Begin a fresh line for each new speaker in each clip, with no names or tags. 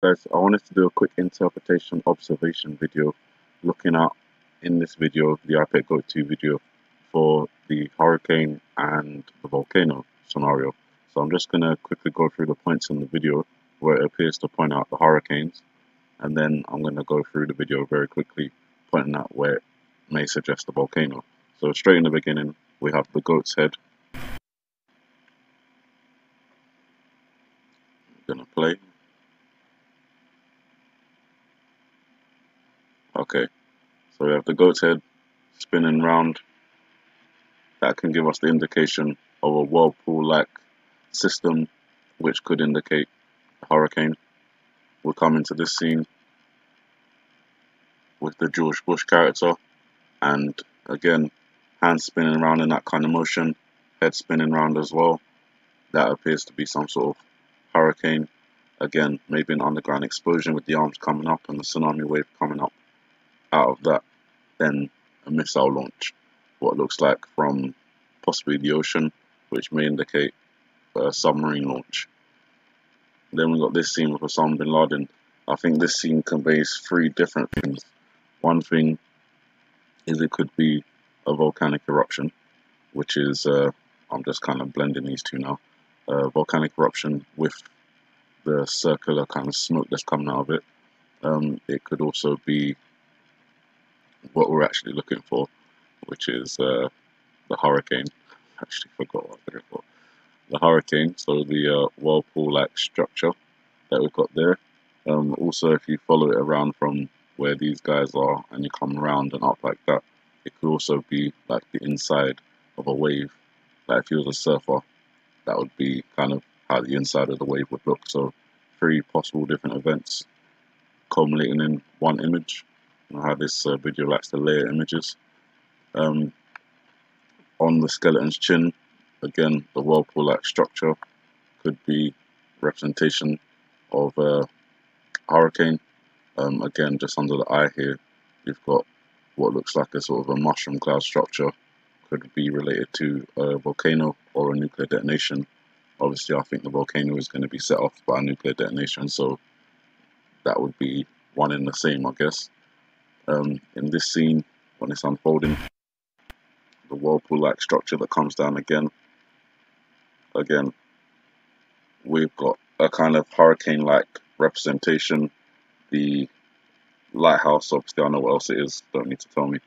Guys, I wanted to do a quick interpretation observation video looking at, in this video, the iPad Go 2 video for the hurricane and the volcano scenario. So I'm just going to quickly go through the points in the video where it appears to point out the hurricanes, and then I'm going to go through the video very quickly pointing out where it may suggest the volcano. So straight in the beginning, we have the goat's head. I'm going to play. Okay, so we have the goat's head spinning round. That can give us the indication of a whirlpool-like system, which could indicate a hurricane. We'll come into this scene with the George Bush character, and again, hands spinning around in that kind of motion, head spinning around as well. That appears to be some sort of hurricane. Again, maybe an underground explosion with the arms coming up and the tsunami wave coming up out of that. Then a missile launch, what looks like from possibly the ocean, which may indicate a submarine launch. Then we got this scene with Osama bin Laden. I think this scene conveys three different things. One thing is it could be a volcanic eruption, which is, I'm just kind of blending these two now, volcanic eruption with the circular kind of smoke that's coming out of it. It could also be what we're actually looking for, which is the hurricane. I actually forgot what I was looking for. The hurricane, so the whirlpool-like structure that we've got there. Also, if you follow it around from where these guys are and you come around and up like that, it could also be like the inside of a wave. Like if you was a surfer, that would be kind of how the inside of the wave would look. So three possible different events culminating in one image. You know how this video likes to layer images. On the skeleton's chin, again, the whirlpool-like structure could be representation of a hurricane. Again, just under the eye here, you've got what looks like a sort of a mushroom cloud structure. Could be related to a volcano or a nuclear detonation. Obviously, I think the volcano is going to be set off by a nuclear detonation, so that would be one in the same, I guess. In this scene, when it's unfolding, the whirlpool-like structure that comes down again, we've got a kind of hurricane-like representation. The lighthouse, obviously I know what else it is, don't need to tell me.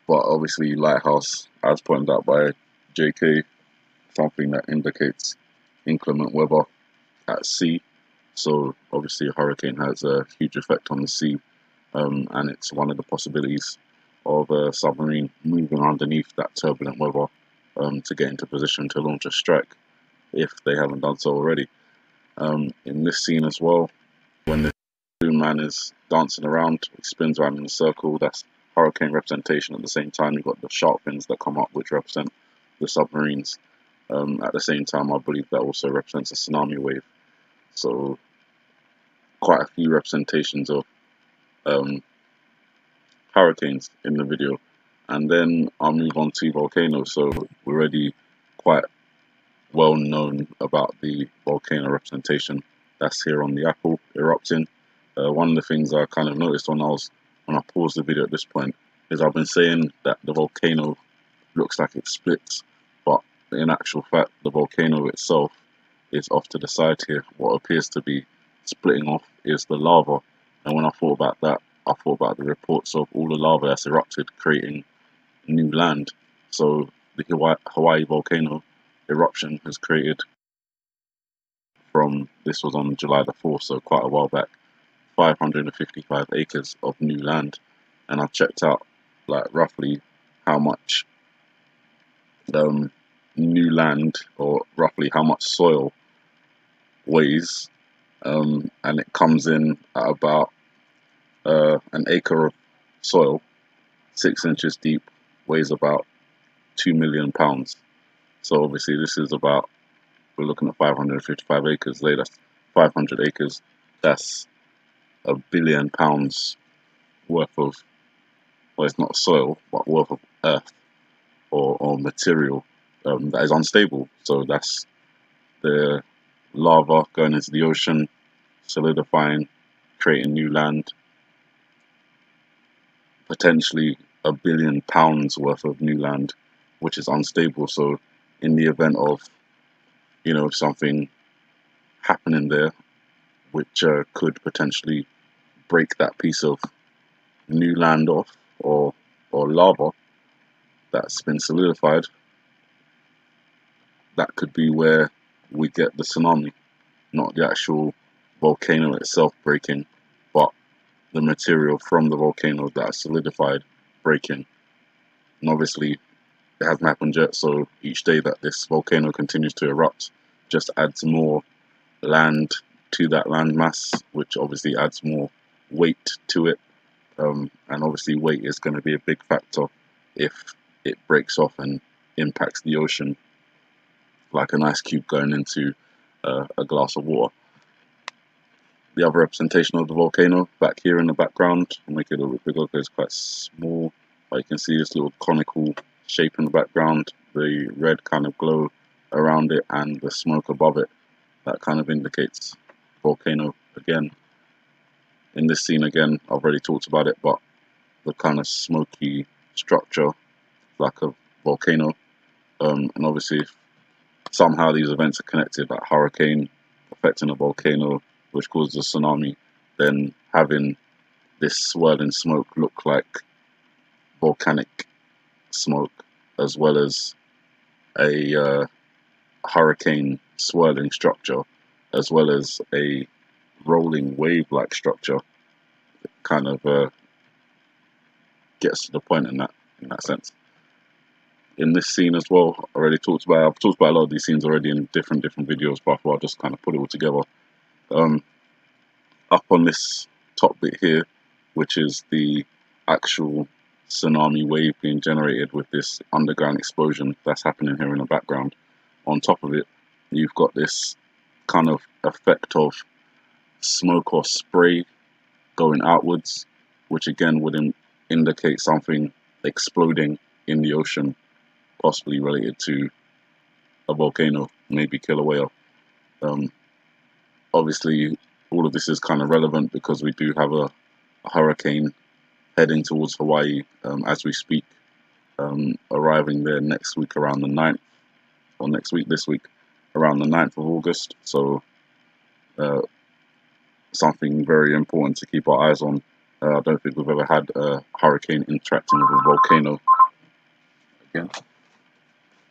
But obviously lighthouse, as pointed out by JK, something that indicates inclement weather at sea. So obviously a hurricane has a huge effect on the sea, and it's one of the possibilities of a submarine moving underneath that turbulent weather to get into position to launch a strike, if they haven't done so already. In this scene as well, when the balloon man is dancing around, he spins around in a circle, that's hurricane representation. At the same time, you've got the shark fins that come up, which represent the submarines. At the same time, I believe that also represents a tsunami wave. So quite a few representations of hurricanes in the video. And then I'll move on to volcanoes. So we're already quite well known about the volcano representation that's here on the apple erupting. One of the things I kind of noticed when I paused the video at this point is I've been saying that the volcano looks like it splits, but in actual fact the volcano itself is off to the side here. What appears to be splitting off is the lava, and when I thought about that, I thought about the reports of all the lava that's erupted creating new land. So the Hawaii volcano eruption has created, from, this was on July the 4th, so quite a while back, 555 acres of new land. And I checked out like roughly how much new land, or roughly how much soil weighs, and it comes in at about an acre of soil, 6 inches deep, weighs about 2 million pounds. So obviously this is about, we're looking at 555 acres there, that's 500 acres, that's £1 billion worth of, well, it's not soil, but worth of earth or material that is unstable. So that's the lava going into the ocean, solidifying, creating new land, potentially £1 billion worth of new land, which is unstable. So in the event of, something happening there, which could potentially break that piece of new land off, or lava that's been solidified, that could be where we get the tsunami, not the actual volcano itself breaking, but the material from the volcano that is solidified breaking. And obviously, it hasn't happened yet, so each day that this volcano continues to erupt just adds more land to that landmass, which obviously adds more weight to it. And obviously, weight is going to be a big factor if it breaks off and impacts the ocean like an ice cube going into a glass of water. The other representation of the volcano back here in the background, I'll make it a little bit bigger because it's quite small, but you can see this little conical shape in the background, the red kind of glow around it, and the smoke above it. That kind of indicates volcano again. In this scene again, I've already talked about it, but the kind of smoky structure like a volcano, and obviously if somehow these events are connected, like hurricane affecting a volcano which causes a tsunami, then having this swirling smoke look like volcanic smoke, as well as a hurricane swirling structure, as well as a rolling wave-like structure, kind of gets to the point in that sense. In this scene as well, I've talked about a lot of these scenes already in different videos, but I'll just kind of put it all together. Up on this top bit here, which is the actual tsunami wave being generated with this underground explosion that's happening here in the background. On top of it, you've got this kind of effect of smoke or spray going outwards, which again would indicate something exploding in the ocean, possibly related to a volcano, maybe killer whale. Obviously, all of this is kind of relevant because we do have a hurricane heading towards Hawaii as we speak, arriving there next week around the 9th, or this week, around the 9th of August. So something very important to keep our eyes on. I don't think we've ever had a hurricane interacting with a volcano. Again,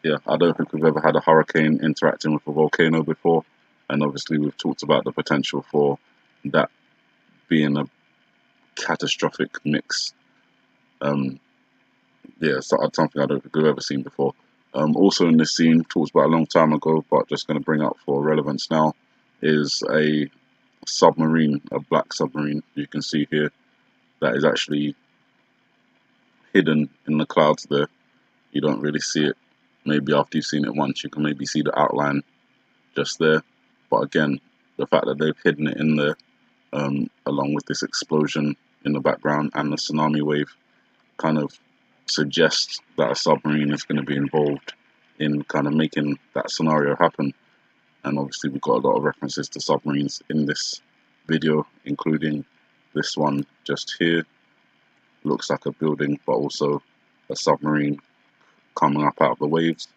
yeah, I don't think we've ever had a hurricane interacting with a volcano before, and obviously we've talked about the potential for that being a catastrophic mix. Yeah, so something I don't think we've ever seen before. Also in this scene, talked about a long time ago, but just going to bring up for relevance now, is a submarine, a black submarine. You can see here that is actually hidden in the clouds there. You don't really see it. Maybe after you've seen it once, you can maybe see the outline just there. But again, the fact that they've hidden it in there, along with this explosion in the background and the tsunami wave, kind of suggests that a submarine is going to be involved in kind of making that scenario happen. And obviously we've got a lot of references to submarines in this video, including this one just here. Looks like a building, but also a submarine coming up out of the waves.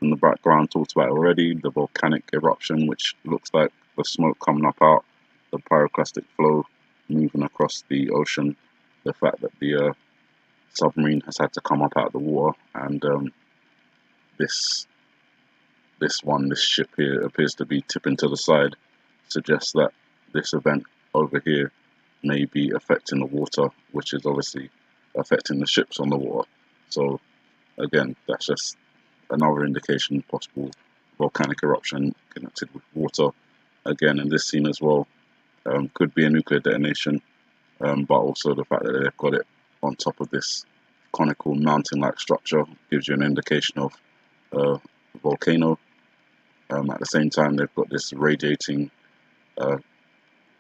In the background, talked about it already, the volcanic eruption, which looks like the smoke coming up out, the pyroclastic flow moving across the ocean, the fact that the submarine has had to come up out of the water, and this ship here appears to be tipping to the side, suggests that this event over here may be affecting the water, which is obviously affecting the ships on the water. So again, that's just another indication, possible volcanic eruption connected with water. Again, in this scene as well, could be a nuclear detonation, but also the fact that they've got it on top of this conical mountain-like structure gives you an indication of a volcano. At the same time, they've got this radiating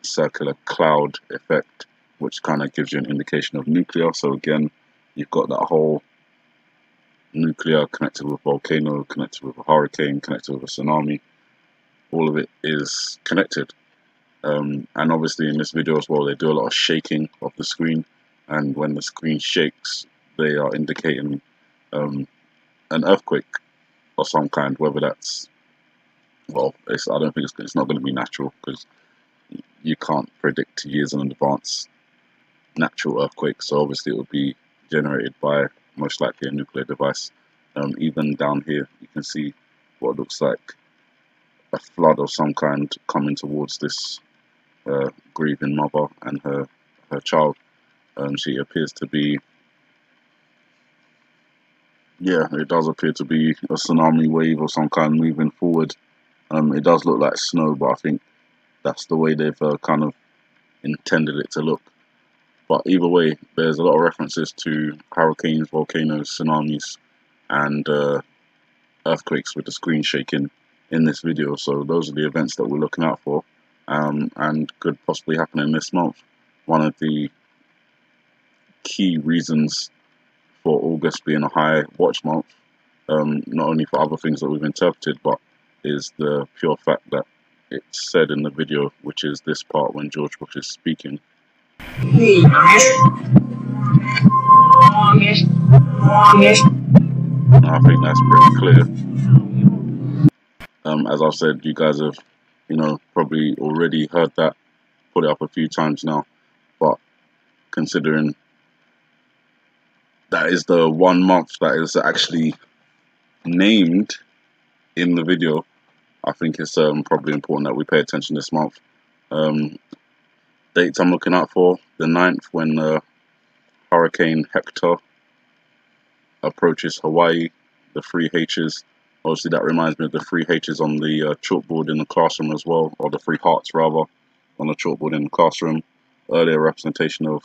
circular cloud effect, which kind of gives you an indication of nuclear. So again, you've got that whole nuclear connected with volcano, connected with a hurricane, connected with a tsunami. all of it is connected. And obviously in this video as well, they do a lot of shaking of the screen, and when the screen shakes, they are indicating an earthquake of some kind, whether that's, well, I don't think it's not going to be natural, because you can't predict years in advance natural earthquakes, so obviously it will be generated by most likely a nuclear device. Even down here, you can see what looks like a flood of some kind coming towards this grieving mother and her child. She appears to be, yeah, it does appear to be a tsunami wave of some kind moving forward. It does look like snow, but I think that's the way they've kind of intended it to look. But either way, there's a lot of references to hurricanes, volcanoes, tsunamis, and earthquakes with the screen shaking in this video. So those are the events that we're looking out for, and could possibly happen in this month. One of the key reasons for August being a high watch month, not only for other things that we've interpreted, but is the pure fact that it's said in the video, which is this part when George Bush is speaking. I think that's pretty clear. As I've said, you guys have, probably already heard that, put it up a few times now, but considering that is the 1 month that is actually named in the video, I think it's probably important that we pay attention this month. Dates I'm looking out for: the 9th, when Hurricane Hector approaches Hawaii, the 3 H's. Obviously that reminds me of the 3 H's on the chalkboard in the classroom as well, or the 3 hearts rather, on the chalkboard in the classroom. Earlier representation of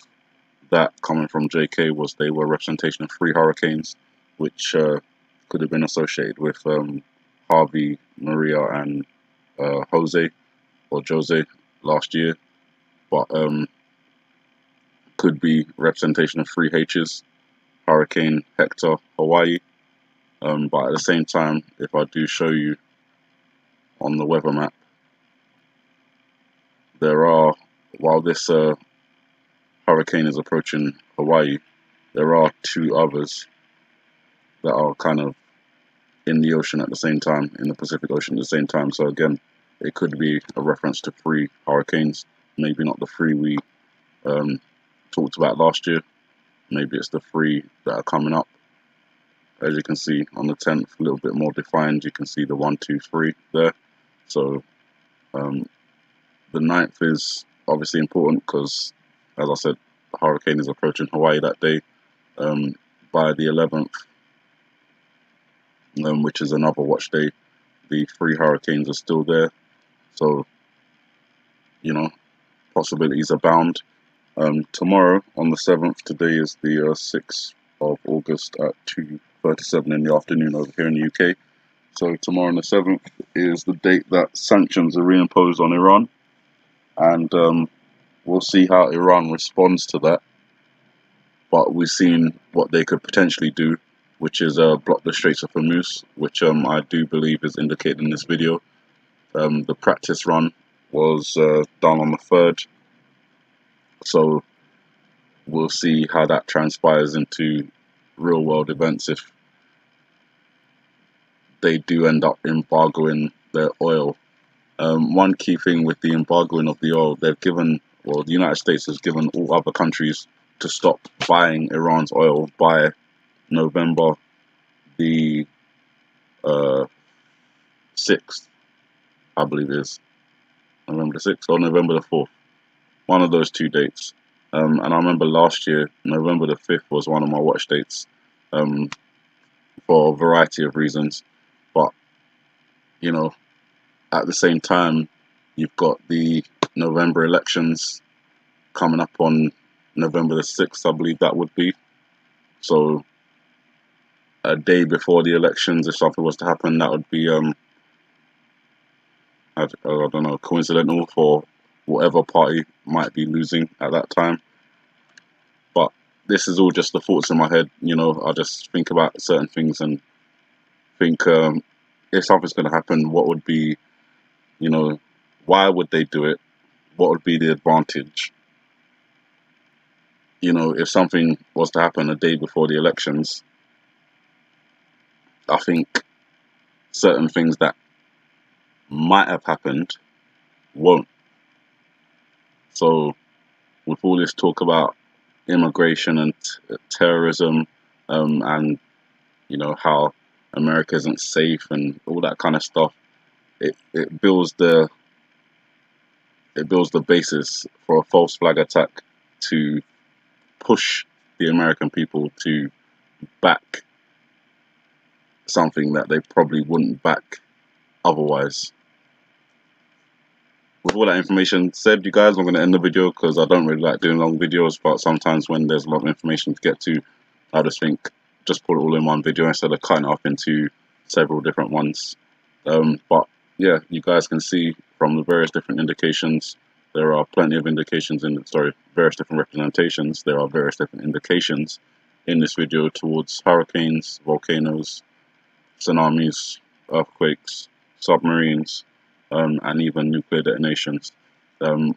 that coming from JK was they were a representation of 3 hurricanes, which could have been associated with Harvey, Maria, and Jose last year, but could be representation of 3 H's, Hurricane Hector, Hawaii. But at the same time, if I do show you on the weather map, there are, while this hurricane is approaching Hawaii, there are 2 others that are kind of in the ocean at the same time, in the Pacific Ocean at the same time. So again, it could be a reference to 3 hurricanes, maybe not the 3 we talked about last year, maybe it's the 3 that are coming up. As you can see on the 10th, a little bit more defined, you can see the 1, 2, 3 there. So the 9th is obviously important because, as I said, the hurricane is approaching Hawaii that day. By the 11th, which is another watch day, the 3 hurricanes are still there. So, possibilities abound. Tomorrow, on the 7th, today is the 6th of August at 2:37 in the afternoon over here in the UK. So tomorrow on the 7th is the date that sanctions are reimposed on Iran, and we'll see how Iran responds to that. But we've seen what they could potentially do, which is block the Straits of Hormuz, which I do believe is indicated in this video. The practice run was done on the 3rd, so we'll see how that transpires into real world events if they do end up embargoing their oil. One key thing with the embargoing of the oil, they've given, well, the United States has given all other countries to stop buying Iran's oil by November the 6th, I believe it is. November the 6th or November the 4th. One of those 2 dates. And I remember last year, November the 5th was one of my watch dates, for a variety of reasons. But, at the same time, you've got the November elections coming up on November the 6th, I believe that would be. So a day before the elections, if something was to happen, that would be, I don't know, coincidental for whatever party might be losing at that time. But this is all just the thoughts in my head. I just think about certain things and think, if something's going to happen, what would be You know, why would they do it? What would be the advantage? You know, if something was to happen a day before the elections, I think certain things that might have happened won't. So, with all this talk about immigration and terrorism, and you know how America isn't safe and all that kind of stuff, it builds the basis for a false flag attack to push the American people to back something that they probably wouldn't back otherwise. With all that information said, you guys, I'm going to end the video because I don't really like doing long videos, but sometimes when there's a lot of information to get to, I just think just put it all in one video instead of cutting it up into several different ones. But yeah, you guys can see from the various different indications, there are plenty of indications various different representations. There are various different indications in this video towards hurricanes, volcanoes, tsunamis, earthquakes, submarines, and even nuclear detonations. Um,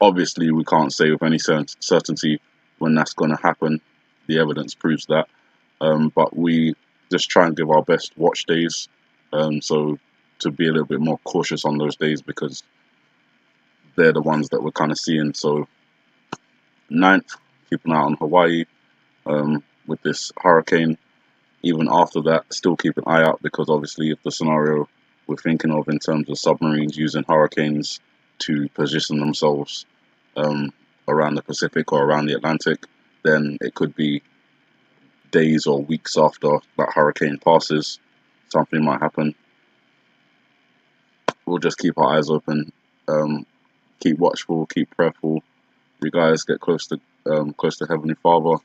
Obviously, we can't say with any certainty when that's going to happen. The evidence proves that. But we just try and give our best watch days. So to be a little bit more cautious on those days because they're the ones that we're kind of seeing. So 9th, keep an eye on Hawaii with this hurricane. Even after that, still keep an eye out because obviously if the scenario we're thinking of in terms of submarines using hurricanes to position themselves around the Pacific or around the Atlantic, then it could be days or weeks after that hurricane passes, something might happen. We'll just keep our eyes open, keep watchful, keep prayerful. You guys get close to Heavenly Father,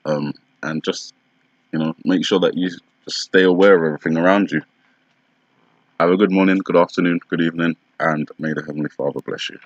and just make sure that you just stay aware of everything around you. Have a good morning, good afternoon, good evening, and may the Heavenly Father bless you.